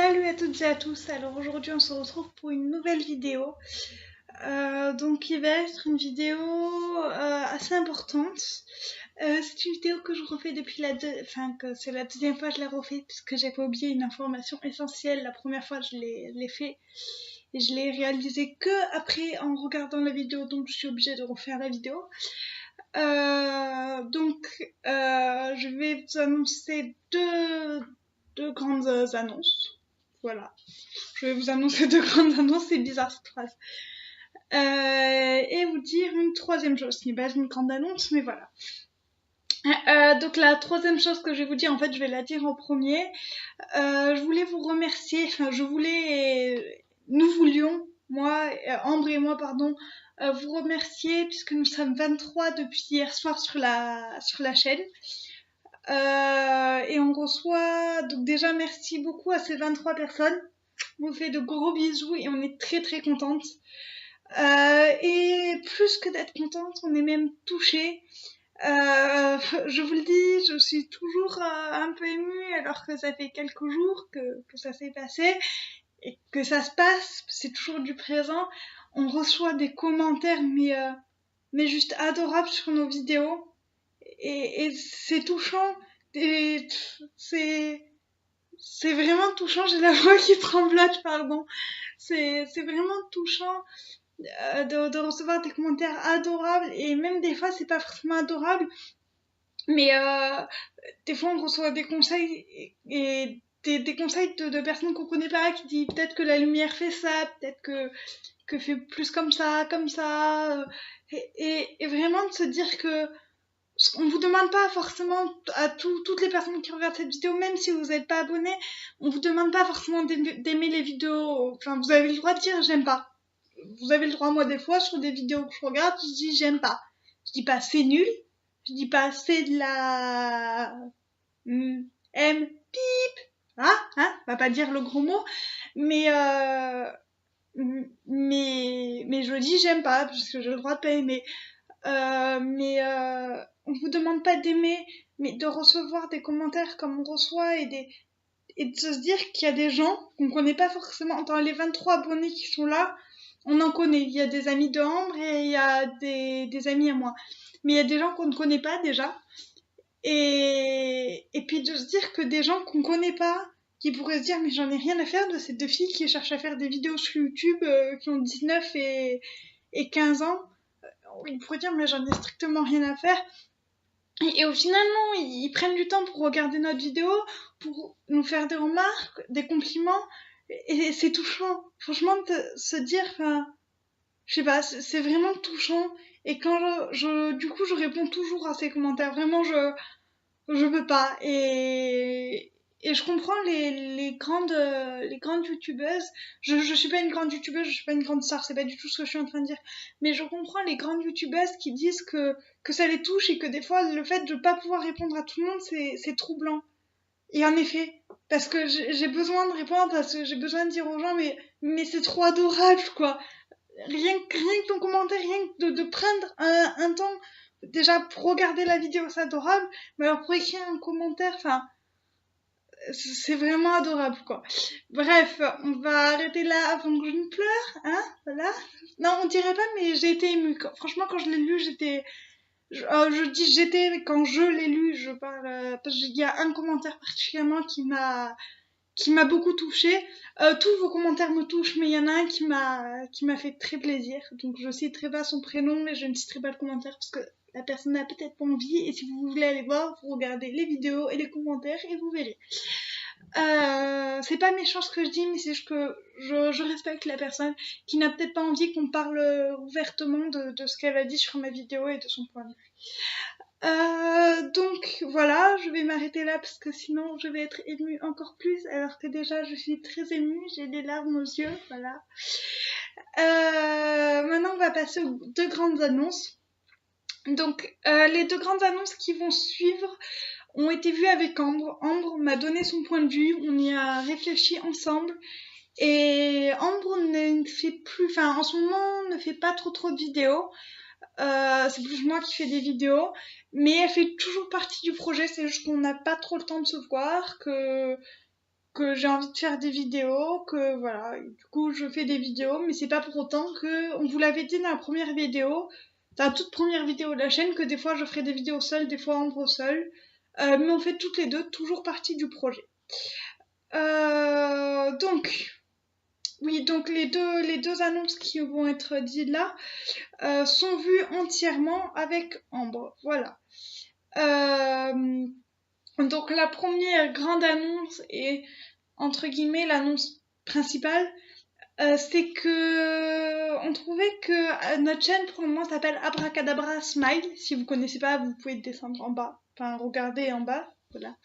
Salut à toutes et à tous, alors aujourd'hui on se retrouve pour une nouvelle vidéo, donc il va être une vidéo assez importante. C'est une vidéo que je refais depuis que c'est la deuxième fois que je la refais puisque j'avais oublié une information essentielle. La première fois je l'ai fait et je l'ai réalisé que après en regardant la vidéo, donc je suis obligée de refaire la vidéo. Je vais vous annoncer deux grandes annonces. Voilà. Je vais vous annoncer deux grandes annonces, c'est bizarre cette phrase. Et vous dire une troisième chose, qui n'est pas une grande annonce, mais voilà. Donc la troisième chose que je vais vous dire, en fait, je vais la dire en premier. Je voulais vous remercier, nous voulions, Ambre et moi, pardon, vous remercier puisque nous sommes 23 depuis hier soir sur la chaîne. Et on reçoit, donc déjà merci beaucoup à ces 23 personnes. On vous fait de gros bisous et on est très très contente. Et plus que d'être contente, on est même touchée. Je vous le dis, je suis toujours un peu émue alors que ça fait quelques jours que ça s'est passé et que ça se passe, c'est toujours du présent. On reçoit des commentaires mais juste adorables sur nos vidéos et c'est touchant et c'est vraiment touchant, j'ai la voix qui tremblote, pardon. C'est vraiment touchant de recevoir des commentaires adorables et même des fois c'est pas forcément adorable mais des fois on reçoit des conseils et des conseils de personnes qu'on connaît pas qui disent peut-être que la lumière fait ça, peut-être que fait plus comme ça et vraiment de se dire que on vous demande pas forcément à toutes les personnes qui regardent cette vidéo, même si vous n'êtes pas abonné, on vous demande pas forcément d'aimer les vidéos. Enfin, vous avez le droit de dire j'aime pas. Vous avez le droit, moi des fois sur des vidéos que je regarde, je dis j'aime pas. Je dis pas c'est nul, je dis pas c'est de la pip, on va pas dire le gros mot, mais je dis j'aime pas parce que j'ai le droit de pas aimer. On vous demande pas d'aimer, mais de recevoir des commentaires comme on reçoit et de se dire qu'il y a des gens qu'on connaît pas forcément. Dans les 23 abonnés qui sont là, on en connaît. Il y a des amis de Ambre et il y a des amis à moi. Mais il y a des gens qu'on ne connaît pas déjà. Et puis de se dire que des gens qu'on connaît pas, qui pourraient se dire mais j'en ai rien à faire de ces deux filles qui cherchent à faire des vidéos sur YouTube, qui ont 19 et 15 ans, ils pourraient dire mais j'en ai strictement rien à faire. Et au final, non, ils prennent du temps pour regarder notre vidéo, pour nous faire des remarques, des compliments, et c'est touchant. Franchement, de se dire, je sais pas, c'est vraiment touchant. Et quand du coup, je réponds toujours à ces commentaires. Vraiment, je peux pas. Et je comprends les grandes youtubeuses. Je suis pas une grande youtubeuse, je suis pas une grande star, c'est pas du tout ce que je suis en train de dire. Mais je comprends les grandes youtubeuses qui disent que ça les touche et que des fois, le fait de pas pouvoir répondre à tout le monde, c'est troublant. Et en effet, parce que j'ai besoin de répondre, parce que j'ai besoin de dire aux gens, mais c'est trop adorable, quoi. Rien que ton commentaire, rien que de prendre un temps, déjà pour regarder la vidéo, c'est adorable, mais alors pour écrire un commentaire, c'est vraiment adorable, quoi. Bref, on va arrêter là avant que je ne pleure, hein, voilà. Non, on dirait pas, mais j'ai été émue. Franchement, quand je l'ai lu, je dis j'étais, mais quand je l'ai lu, je parle, parce qu'il y a un commentaire particulièrement qui m'a beaucoup touchée. Tous vos commentaires me touchent, mais il y en a un qui m'a fait très plaisir. Donc je citerai pas son prénom, mais je ne citerai pas le commentaire parce que la personne n'a peut-être pas envie. Et si vous voulez aller voir, vous regardez les vidéos et les commentaires et vous verrez. C'est pas méchant ce que je dis, mais c'est juste que je respecte la personne qui n'a peut-être pas envie qu'on parle ouvertement de ce qu'elle a dit sur ma vidéo et de son point de vue. Donc voilà, je vais m'arrêter là parce que sinon je vais être émue encore plus alors que déjà je suis très émue, j'ai des larmes aux yeux, voilà. Maintenant on va passer aux deux grandes annonces. Donc les deux grandes annonces qui vont suivre ont été vues avec Ambre. Ambre m'a donné son point de vue, on y a réfléchi ensemble. Et Ambre ne fait plus, en ce moment ne fait pas trop de vidéos. C'est plus moi qui fais des vidéos, mais elle fait toujours partie du projet, c'est juste qu'on n'a pas trop le temps de se voir, que que j'ai envie de faire des vidéos, que voilà, et du coup je fais des vidéos, mais c'est pas pour autant que, on vous l'avait dit dans la première vidéo, dans la toute première vidéo de la chaîne, que des fois je ferai des vidéos seules, des fois Ambre seule, mais on fait toutes les deux toujours partie du projet. Donc, oui, donc les deux annonces qui vont être dites là sont vues entièrement avec Ambre, voilà. Donc la première grande annonce et entre guillemets l'annonce principale, c'est que on trouvait que notre chaîne pour le moment s'appelle Abracadabra Smile. Si vous connaissez pas, vous pouvez descendre en bas, enfin regarder en bas, voilà.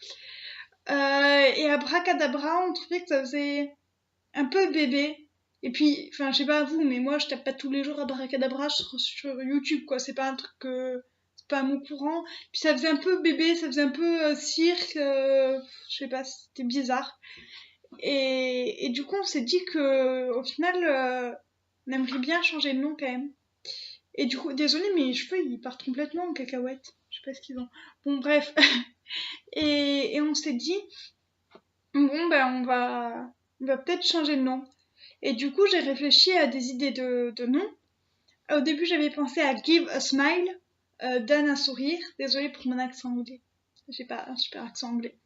Et Abracadabra, on trouvait que ça faisait un peu bébé. Et puis, enfin, je sais pas vous, mais moi, je tape pas tous les jours Abracadabra sur YouTube, quoi. C'est pas un truc que, c'est pas un mot courant. Puis ça faisait un peu bébé, ça faisait un peu cirque, je sais pas, c'était bizarre. Et du coup, on s'est dit que, au final, on aimerait bien changer de nom quand même. Et du coup, désolé, mes cheveux, ils partent complètement en cacahuète. Je sais pas ce qu'ils ont. Bon, bref. Et on s'est dit, bon, ben, on va peut-être changer de nom. Et du coup, j'ai réfléchi à des idées de noms. Au début, j'avais pensé à Give a Smile, donne un sourire. Désolée pour mon accent anglais. J'ai pas un super accent anglais.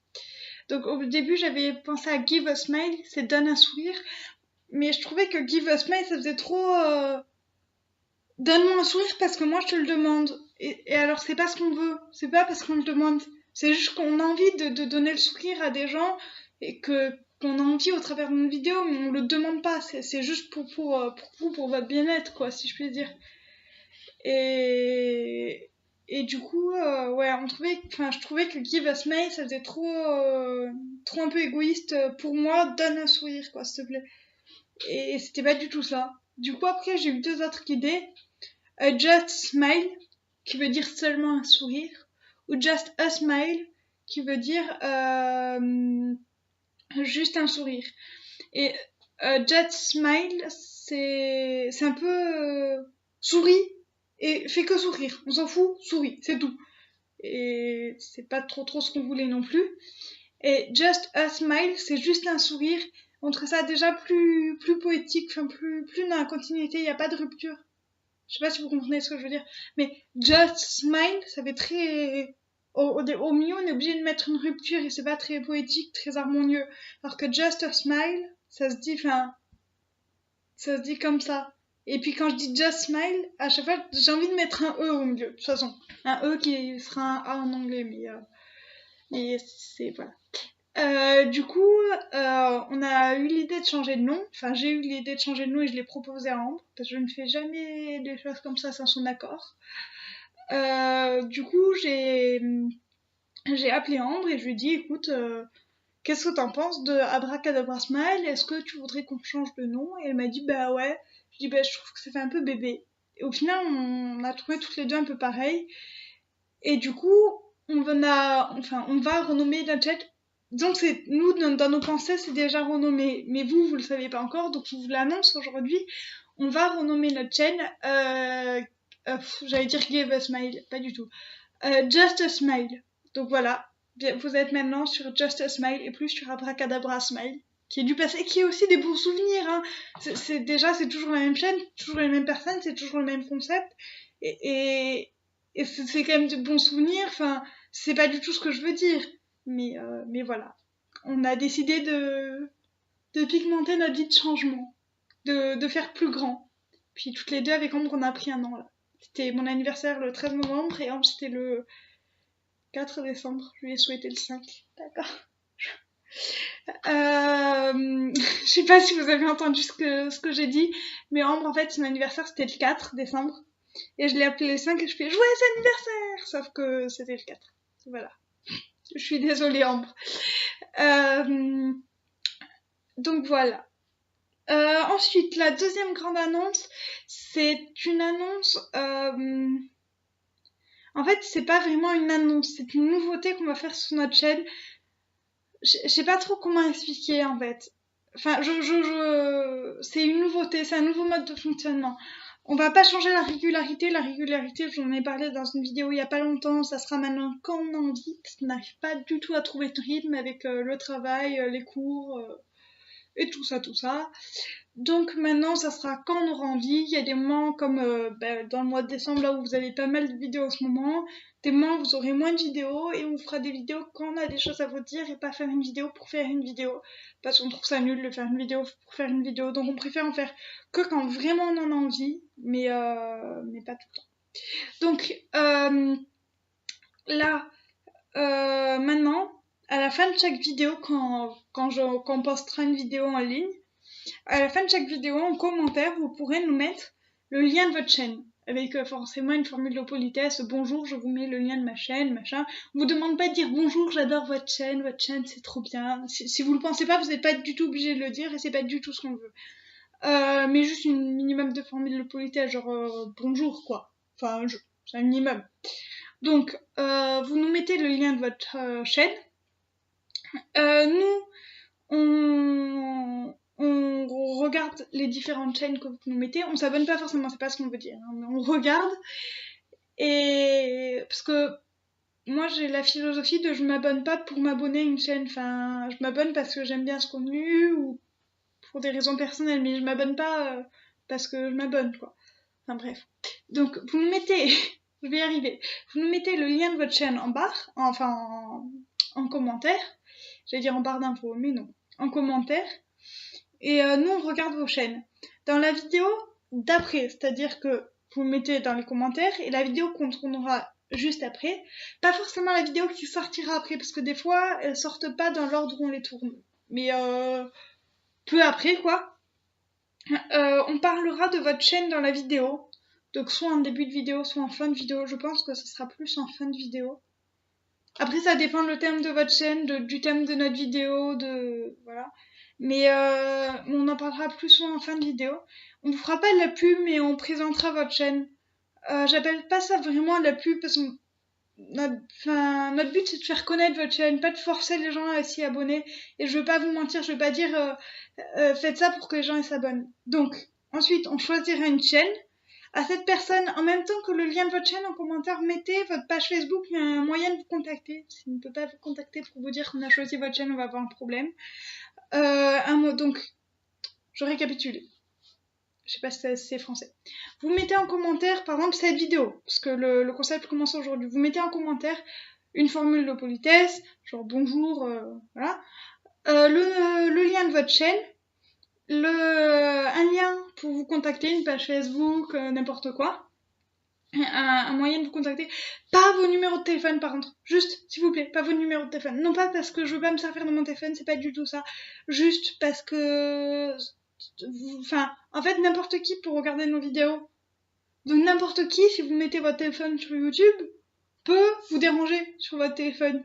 Donc au début, j'avais pensé à Give a Smile, c'est donne un sourire. Mais je trouvais que Give a Smile, ça faisait trop... Donne-moi un sourire parce que moi, je te le demande. Et alors, c'est pas ce qu'on veut. C'est pas parce qu'on le demande. C'est juste qu'on a envie de donner le sourire à des gens et qu'on a envie au travers d'une vidéo, mais on le demande pas. C'est juste pour vous, pour votre bien-être, quoi, si je puis dire. Et du coup, ouais, je trouvais que Give a Smile, ça faisait trop un peu égoïste pour moi. Donne un sourire, quoi, s'il te plaît. Et c'était pas du tout ça. Du coup, après, j'ai eu deux autres idées. Just Smile, qui veut dire seulement un sourire, ou Just a Smile, qui veut dire juste un sourire. Et Just Smile, c'est un peu souris et fait que sourire. On s'en fout, souris, c'est tout. Et c'est pas trop ce qu'on voulait non plus. Et Just a Smile, c'est juste un sourire. On trouve ça déjà plus poétique, enfin plus dans la continuité, il n'y a pas de rupture. Je sais pas si vous comprenez ce que je veux dire, mais Just Smile, ça fait très... Au milieu, on est obligé de mettre une rupture et c'est pas très poétique, très harmonieux. Alors que Just a Smile, ça se dit comme ça. Et puis quand je dis Just Smile, à chaque fois, j'ai envie de mettre un E au milieu, de toute façon. Un E qui sera un A en anglais, mais c'est... voilà. Du coup, on a eu l'idée de changer de nom. Enfin, j'ai eu l'idée de changer de nom et je l'ai proposé à Ambre, parce que je ne fais jamais des choses comme ça sans son accord. Du coup, j'ai appelé Ambre et je lui ai dit, écoute, qu'est-ce que t'en penses de Abracadabra Smile? Est-ce que tu voudrais qu'on change de nom? Et elle m'a dit, bah ouais. Je dis, bah je trouve que ça fait un peu bébé. Et au final, on a trouvé toutes les deux un peu pareil. Et du coup, on va renommer notre chaîne. Donc c'est nous dans nos pensées c'est déjà renommé, mais vous le savez pas encore, donc je vous l'annonce aujourd'hui. On va renommer notre chaîne. J'allais dire Give a Smile, pas du tout. Just a Smile. Donc voilà, vous êtes maintenant sur Just a Smile et plus sur Abracadabra Smile, qui est du passé, qui est aussi des bons souvenirs. Hein. C'est toujours la même chaîne, toujours les mêmes personnes, c'est toujours le même concept, et c'est quand même de bons souvenirs. Enfin, c'est pas du tout ce que je veux dire, mais voilà. On a décidé de pigmenter notre vie de changement, de faire plus grand. Puis toutes les deux avec Ambre, on a pris un an là. C'était mon anniversaire le 13 novembre et Ambre c'était le 4 décembre. Je lui ai souhaité le 5. D'accord. Je sais pas si vous avez entendu ce que j'ai dit, mais Ambre en fait son anniversaire c'était le 4 décembre. Et je l'ai appelé le 5 et je fais joyeux anniversaire! Sauf que c'était le 4. Voilà. Je suis désolée Ambre. Donc voilà. Ensuite, la deuxième grande annonce, c'est une annonce... En fait, c'est pas vraiment une annonce, c'est une nouveauté qu'on va faire sur notre chaîne. Je sais pas trop comment expliquer, en fait. Enfin, c'est une nouveauté, c'est un nouveau mode de fonctionnement. On va pas changer la régularité. La régularité, j'en ai parlé dans une vidéo il y a pas longtemps. Ça sera maintenant quand on a envie. On n'arrive pas du tout à trouver de rythme avec le travail, les cours et tout ça, tout ça. Donc maintenant, ça sera quand on aura envie. Il y a des moments comme dans le mois de décembre, là où vous avez pas mal de vidéos en ce moment. Des moments où vous aurez moins de vidéos et on fera des vidéos quand on a des choses à vous dire et pas faire une vidéo pour faire une vidéo. Parce qu'on trouve ça nul de faire une vidéo pour faire une vidéo. Donc on préfère en faire que quand vraiment on en a envie, mais pas tout le temps. Donc là, maintenant, à la fin de chaque vidéo, quand on postera une vidéo en ligne, à la fin de chaque vidéo, en commentaire, vous pourrez nous mettre le lien de votre chaîne. Avec forcément une formule de politesse, bonjour, je vous mets le lien de ma chaîne, machin. On vous demande pas de dire bonjour, j'adore votre chaîne c'est trop bien. Si vous le pensez pas, vous n'êtes pas du tout obligé de le dire et c'est pas du tout ce qu'on veut. Mais juste un minimum de formule de politesse, genre bonjour quoi. Enfin, c'est un minimum. Donc, vous nous mettez le lien de votre chaîne. Nous, on regarde les différentes chaînes que vous nous mettez. On s'abonne pas forcément, c'est pas ce qu'on veut dire, hein, mais on regarde. Et parce que moi j'ai la philosophie de je m'abonne pas pour m'abonner à une chaîne. Enfin, je m'abonne parce que j'aime bien ce contenu ou pour des raisons personnelles, mais je m'abonne pas parce que je m'abonne quoi. Enfin bref. Donc vous nous mettez, je vais y arriver. Vous nous mettez le lien de votre chaîne en barre, en commentaire. J'allais dire en barre d'infos, mais non, en commentaire. Et nous, on regarde vos chaînes. Dans la vidéo d'après, c'est-à-dire que vous mettez dans les commentaires et la vidéo qu'on tournera juste après, pas forcément la vidéo qui sortira après, parce que des fois, elles sortent pas dans l'ordre où on les tourne. Mais peu après, quoi. On parlera de votre chaîne dans la vidéo. Donc soit en début de vidéo, soit en fin de vidéo. Je pense que ce sera plus en fin de vidéo. Après, ça dépend le thème de votre chaîne, du thème de notre vidéo, voilà. Mais on en parlera plus souvent en fin de vidéo. On vous fera pas de la pub, mais on présentera votre chaîne. J'appelle pas ça vraiment de la pub parce que notre but c'est de faire connaître votre chaîne, pas de forcer les gens à s'y abonner. Et je veux pas vous mentir, je veux pas dire faites ça pour que les gens s'abonnent. Donc, ensuite, on choisira une chaîne. À cette personne, en même temps que le lien de votre chaîne en commentaire, mettez votre page Facebook, il y a un moyen de vous contacter. Si on ne peut pas vous contacter pour vous dire qu'on a choisi votre chaîne, on va avoir un problème. Donc, je récapitule. Je sais pas si c'est français. Vous mettez en commentaire, par exemple, cette vidéo, parce que le concept commence aujourd'hui. Vous mettez en commentaire une formule de politesse, genre bonjour, voilà. Le lien de votre chaîne, un lien pour vous contacter, une page Facebook, n'importe quoi. Un moyen de vous contacter. Pas vos numéros de téléphone par contre. Juste, s'il vous plaît, pas vos numéros de téléphone. Non pas parce que je veux pas me servir de mon téléphone, c'est pas du tout ça. Juste parce que... Enfin, en fait, n'importe qui peut regarder nos vidéos. Donc n'importe qui, si vous mettez votre téléphone sur YouTube, peut vous déranger sur votre téléphone.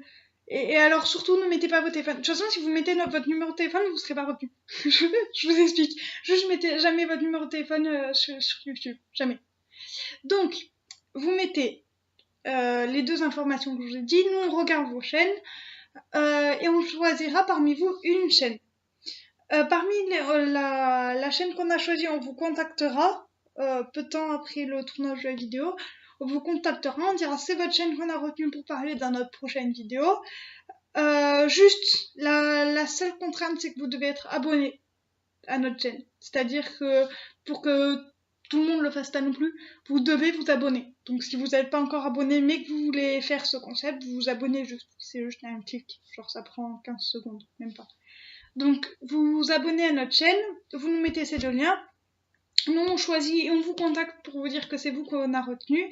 Et alors surtout, ne mettez pas votre téléphone. De toute façon, si vous mettez votre numéro de téléphone, vous ne serez pas retenu. Je vous explique. Juste mettez jamais votre numéro de téléphone sur YouTube. Jamais. Donc, vous mettez les deux informations que je vous ai dit. Nous, on regarde vos chaînes et on choisira parmi vous une chaîne. Parmi la chaîne qu'on a choisie, on vous contactera peu de temps après le tournage de la vidéo. On vous contactera, on dira c'est votre chaîne qu'on a retenue pour parler dans notre prochaine vidéo. Juste, la seule contrainte, c'est que vous devez être abonné à notre chaîne. C'est-à-dire que pour que tout le monde le fasse pas non plus, vous devez vous abonner. Donc si vous n'êtes pas encore abonné mais que vous voulez faire ce concept, vous vous abonnez juste. C'est juste un clic. Genre ça prend 15 secondes, même pas. Donc vous vous abonnez à notre chaîne, vous nous mettez ces deux liens. Nous on choisit et on vous contacte pour vous dire que c'est vous qu'on a retenu.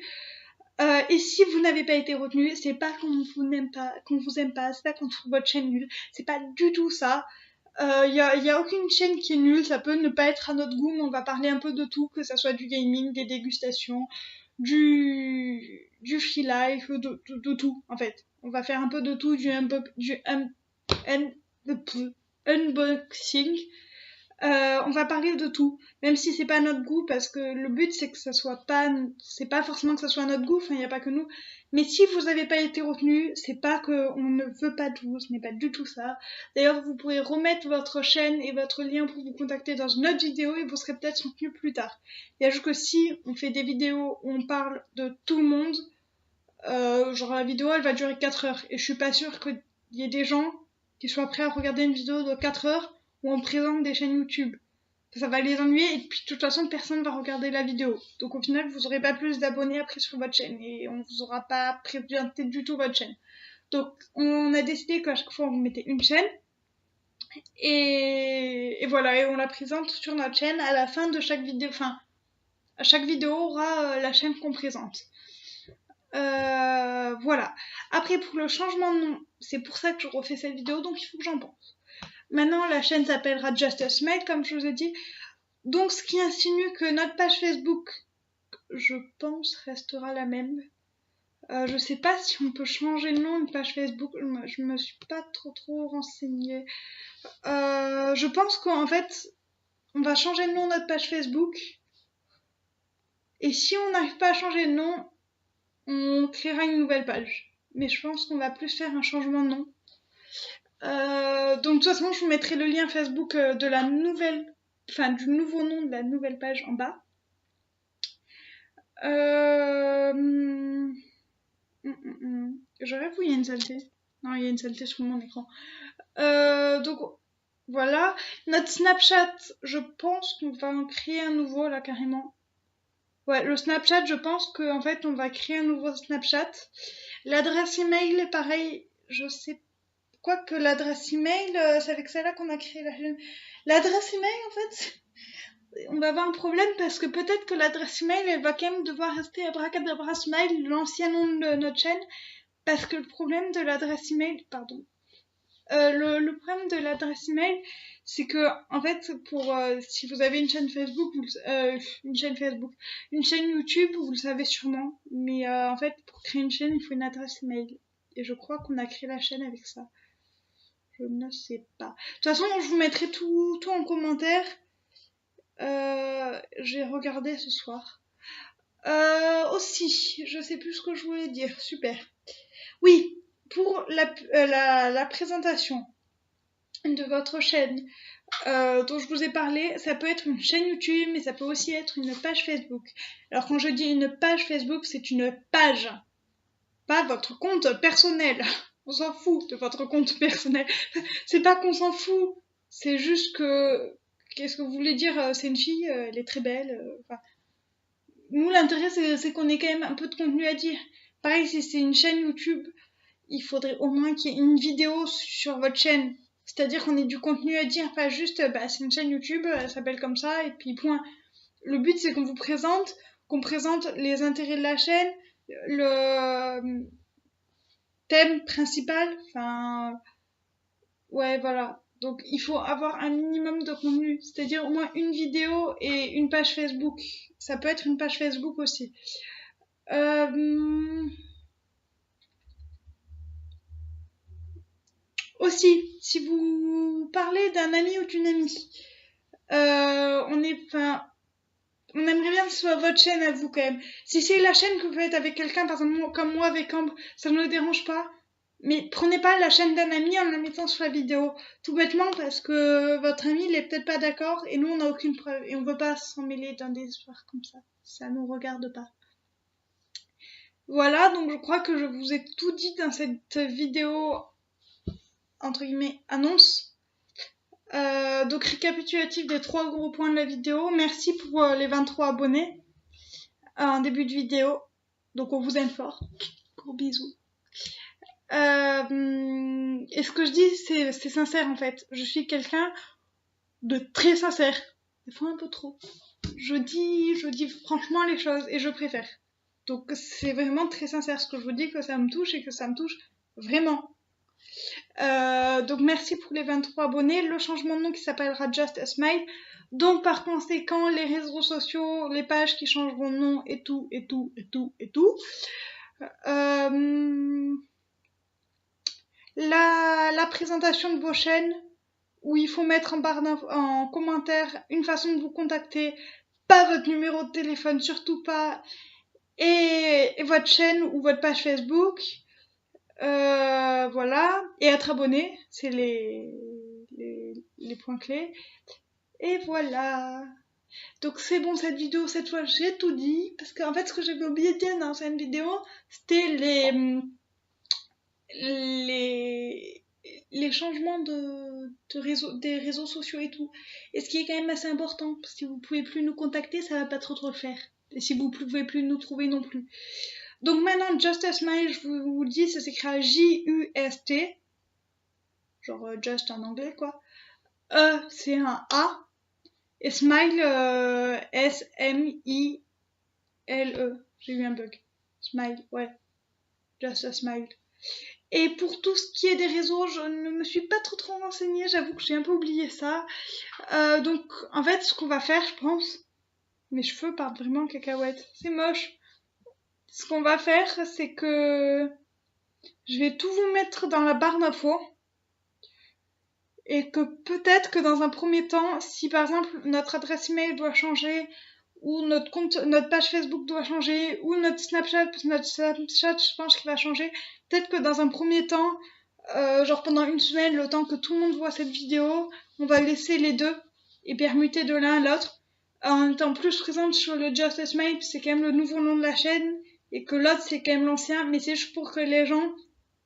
Et si vous n'avez pas été retenu, c'est pas qu'on vous aime pas, c'est pas qu'on trouve votre chaîne nulle, c'est pas du tout ça. Y a aucune chaîne qui est nulle, ça peut ne pas être à notre goût, mais on va parler un peu de tout, que ça soit du gaming, des dégustations, du free life, de tout en fait. On va faire un peu de tout, du unboxing. On va parler de tout, même si c'est pas notre goût, parce que le but c'est que ça soit pas, c'est pas forcément que ça soit notre goût, enfin il n'y a pas que nous. Mais si vous n'avez pas été retenu, c'est pas que on ne veut pas de vous, ce n'est pas du tout ça. D'ailleurs, vous pourrez remettre votre chaîne et votre lien pour vous contacter dans une autre vidéo et vous serez peut-être retenu plus tard. Il y a juste que si on fait des vidéos où on parle de tout le monde, genre la vidéo elle va durer 4 heures et je suis pas sûre qu'il y ait des gens qui soient prêts à regarder une vidéo de 4 heures où on présente des chaînes YouTube. Ça va les ennuyer et puis de toute façon personne va regarder la vidéo. Donc au final vous aurez pas plus d'abonnés après sur votre chaîne et on vous aura pas présenté du tout votre chaîne. Donc on a décidé qu'à chaque fois on vous mettait une chaîne et voilà, et on la présente sur notre chaîne à la fin de chaque vidéo. Enfin, chaque vidéo aura la chaîne qu'on présente. Voilà. Après, pour le changement de nom, c'est pour ça que je refais cette vidéo, donc il faut que j'en pense. Maintenant, la chaîne s'appellera Just a Smile, comme je vous ai dit. Donc, ce qui insinue que notre page Facebook, je pense, restera la même. Je sais pas si on peut changer le nom d'une page Facebook, je me suis pas trop renseignée. Je pense qu'en fait, on va changer le nom de notre page Facebook. Et si on n'arrive pas à changer le nom, on créera une nouvelle page. Mais je pense qu'on va plus faire un changement de nom. Donc de toute façon, je vous mettrai le lien Facebook de la nouvelle, enfin du nouveau nom de la nouvelle page en bas. J'aurais vu, il y a une saleté. Non, il y a une saleté sur mon écran. Donc voilà. Notre Snapchat, je pense qu'on va en créer un nouveau là carrément. Ouais, le Snapchat, je pense qu'en fait, on va créer un nouveau Snapchat. L'adresse email, pareil, je sais quoi que l'adresse email, c'est avec celle-là qu'on a créé la chaîne. L'adresse email, en fait, on va avoir un problème parce que peut-être que l'adresse email, elle va quand même devoir rester Abracadabra Smile, l'ancien nom de notre chaîne, parce que le problème de l'adresse email, pardon, le problème de l'adresse email, c'est que en fait, pour si vous avez une chaîne Facebook, une chaîne YouTube, vous le savez sûrement, mais en fait, pour créer une chaîne, il faut une adresse email. Et je crois qu'on a créé la chaîne avec ça. Je ne sais pas. De toute façon, je vous mettrai tout en commentaire. J'ai regardé ce soir. Aussi, je sais plus ce que je voulais dire. Super. Oui, pour la présentation de votre chaîne dont je vous ai parlé, ça peut être une chaîne YouTube, mais ça peut aussi être une page Facebook. Alors quand je dis une page Facebook, c'est une page, pas votre compte personnel. On s'en fout de votre compte personnel. C'est pas qu'on s'en fout, c'est juste que... Qu'est-ce que vous voulez dire? C'est une fille, elle est très belle. Enfin, nous, l'intérêt, c'est qu'on ait quand même un peu de contenu à dire. Pareil, si c'est une chaîne YouTube, il faudrait au moins qu'il y ait une vidéo sur votre chaîne. C'est-à-dire qu'on ait du contenu à dire, pas juste, bah, c'est une chaîne YouTube, elle s'appelle comme ça, et puis point. Le but, c'est qu'on présente les intérêts de la chaîne, le thème principal, enfin, ouais, voilà. Donc, il faut avoir un minimum de contenu, c'est-à-dire au moins une vidéo et une page Facebook. Ça peut être une page Facebook aussi. Aussi, si vous parlez d'un ami ou d'une amie, on aimerait bien que ce soit votre chaîne à vous quand même. Si c'est la chaîne que vous faites avec quelqu'un, par exemple comme moi avec Ambre, ça ne nous dérange pas. Mais prenez pas la chaîne d'un ami en la mettant sur la vidéo. Tout bêtement parce que votre ami il est peut-être pas d'accord et nous on n'a aucune preuve et on veut pas s'en mêler dans des histoires comme ça. Ça nous regarde pas. Voilà, donc je crois que je vous ai tout dit dans cette vidéo entre guillemets annonce. Donc récapitulatif des 3 gros points de la vidéo. Merci pour les 23 abonnés en début de vidéo. Donc on vous aime fort. Gros bisous. Et ce que je dis, c'est sincère en fait. Je suis quelqu'un de très sincère. Des fois un peu trop. Je dis franchement les choses et je préfère. Donc c'est vraiment très sincère ce que je vous dis, que ça me touche et que ça me touche vraiment. Donc merci pour les 23 abonnés. Le changement de nom qui s'appellera Just a Smile. Donc par conséquent, les réseaux sociaux, les pages qui changeront de nom et tout. La présentation de vos chaînes, où il faut mettre en commentaire une façon de vous contacter, pas votre numéro de téléphone, surtout pas, et votre chaîne ou votre page Facebook. Voilà, et être abonné, c'est les points clés. Et voilà. Donc c'est bon, cette vidéo, cette fois j'ai tout dit, parce qu'en fait ce que j'avais oublié de dire dans cette vidéo, c'était les changements des réseaux sociaux et tout. Et ce qui est quand même assez important, parce que si vous pouvez plus nous contacter, ça va pas trop le faire. Et si vous pouvez plus nous trouver non plus. Donc maintenant, Just a Smile, je vous le dis, ça s'écrit J-U-S-T, genre Just en anglais quoi. C'est un A, et Smile, S-M-I-L-E. J'ai eu un bug. Smile, ouais. Just a Smile. Et pour tout ce qui est des réseaux, je ne me suis pas trop renseignée, j'avoue que j'ai un peu oublié ça. Donc en fait, ce qu'on va faire, je pense, mes cheveux partent vraiment en cacahuète, c'est moche. Ce qu'on va faire, c'est que je vais tout vous mettre dans la barre d'infos. Et que peut-être que dans un premier temps, si par exemple notre adresse email doit changer, ou notre page Facebook doit changer, ou notre Snapchat, je pense qu'il va changer, peut-être que dans un premier temps, genre pendant une semaine, le temps que tout le monde voit cette vidéo, on va laisser les deux et permuter de l'un à l'autre. En étant plus présente sur le Just a Smile, c'est quand même le nouveau nom de la chaîne, et que l'autre c'est quand même l'ancien, mais c'est juste pour que les gens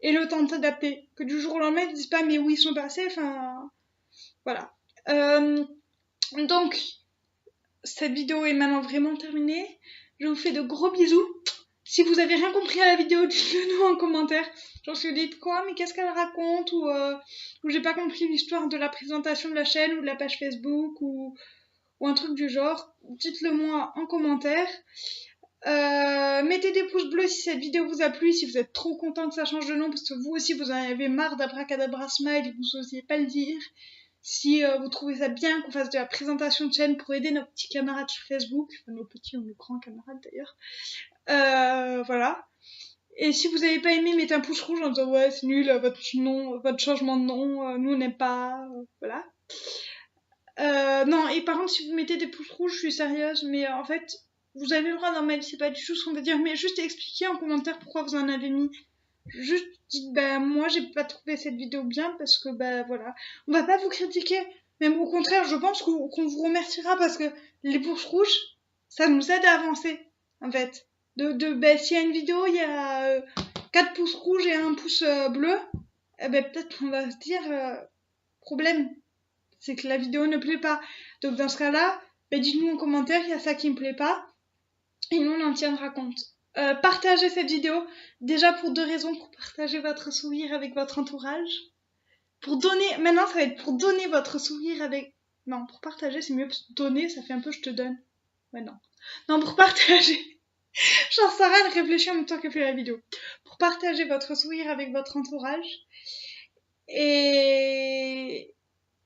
aient le temps de s'adapter. Que du jour au lendemain, ils disent pas mais où ils sont passés, enfin voilà. Donc cette vidéo est maintenant vraiment terminée. Je vous fais de gros bisous. Si vous avez rien compris à la vidéo, dites-le nous en commentaire. Genre si vous dites quoi, mais qu'est-ce qu'elle raconte, ou j'ai pas compris l'histoire de la présentation de la chaîne ou de la page Facebook, ou un truc du genre, dites-le moi en commentaire. Mettez des pouces bleus si cette vidéo vous a plu, si vous êtes trop content que ça change de nom, parce que vous aussi vous en avez marre d'Abracadabra Smile et que vous n'osiez pas le dire. Si vous trouvez ça bien qu'on fasse de la présentation de chaîne pour aider nos petits camarades sur Facebook, enfin nos petits ou nos grands camarades d'ailleurs, voilà. Et si vous n'avez pas aimé, mettez un pouce rouge en disant ouais c'est nul, votre changement de nom, nous on n'aime pas, voilà. Non, et par contre si vous mettez des pouces rouges, je suis sérieuse, mais en fait vous avez le droit d'en mettre, c'est pas du tout ce qu'on veut dire, mais juste expliquez en commentaire pourquoi vous en avez mis. Juste dites bah moi j'ai pas trouvé cette vidéo bien parce que bah voilà, on va pas vous critiquer, même au contraire je pense qu'on vous remerciera parce que les pouces rouges ça nous aide à avancer en fait. Bah, s'il y a une vidéo il y a 4 pouces rouges et un pouce bleu, bah, peut-être qu'on va se dire problème, c'est que la vidéo ne plaît pas. Donc dans ce cas-là, bah, dites-nous en commentaire il y a ça qui me plaît pas et nous on en tiendra compte. Partagez cette vidéo, déjà pour deux raisons, pour partager votre sourire avec votre entourage, pour donner, maintenant ça va être pour donner votre sourire avec, non, pour partager c'est mieux, parce que donner ça fait un peu je te donne, ouais non, pour partager, genre Sarah elle réfléchit en même temps qu'elle fait la vidéo, pour partager votre sourire avec votre entourage, et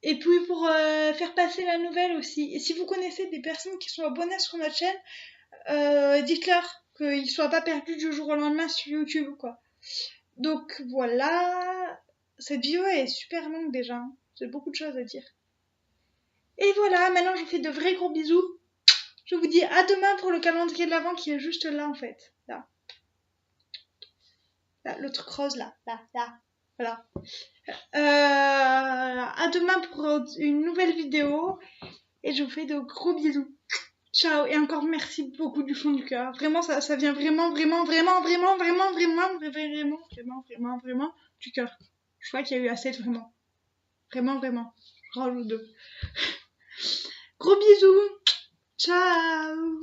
puis pour faire passer la nouvelle aussi, et si vous connaissez des personnes qui sont abonnées sur notre chaîne, dites-leur qu'ils soient pas perdus du jour au lendemain sur YouTube, quoi. Donc voilà, cette vidéo est super longue déjà, j'ai beaucoup de choses à dire. Et voilà, maintenant je vous fais de vrais gros bisous. Je vous dis à demain pour le calendrier de l'Avent qui est juste là en fait. Là. Là, le truc rose là. Voilà. À demain pour une nouvelle vidéo. Et je vous fais de gros bisous. Ciao, et encore merci beaucoup du fond du cœur. Vraiment, ça vient vraiment du cœur. Je crois qu'il y a eu assez de vraiment. Vraiment. Je rajoute 2. Gros bisous. Ciao.